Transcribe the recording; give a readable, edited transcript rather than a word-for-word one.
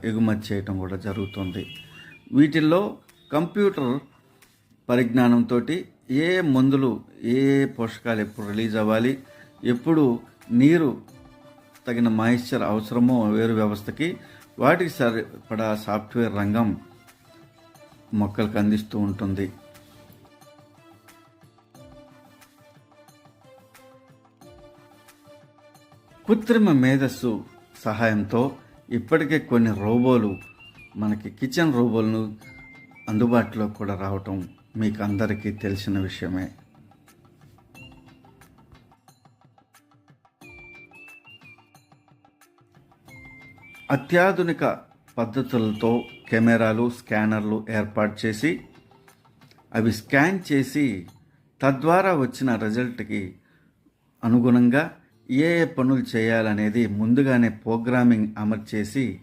ఎగుమతి చేయటం కూడా జరుగుతుంది. వీటిల్లో కంప్యూటర్ పరిజ్ఞానంతో ఏ మందులు, ఏ పోషకాలు ఎప్పుడు రిలీజ్ అవ్వాలి, ఎప్పుడు నీరు తగిన మాయిశ్చర్ అవసరమో వేరు వ్యవస్థకి, వాటికి సరిపడా సాఫ్ట్వేర్ రంగం మొక్కలకు అందిస్తూ ఉంటుంది. కృత్రిమ మేధస్సు సహాయంతో ఇప్పటికే కొన్ని రోబోలు, మనకి కిచెన్ రోబోలను అందుబాటులో కూడా రావటం మీకు అందరికీ తెలిసిన విషయమే. అత్యాధునిక పద్ధతులతో కెమెరాలు, స్కానర్లు ఏర్పాటు చేసి అవి స్కాన్ చేసి తద్వారా వచ్చిన రిజల్ట్కి అనుగుణంగా ఏ పనులు చేయాలనేది ముందుగానే ప్రోగ్రామింగ్ అమర్చేసి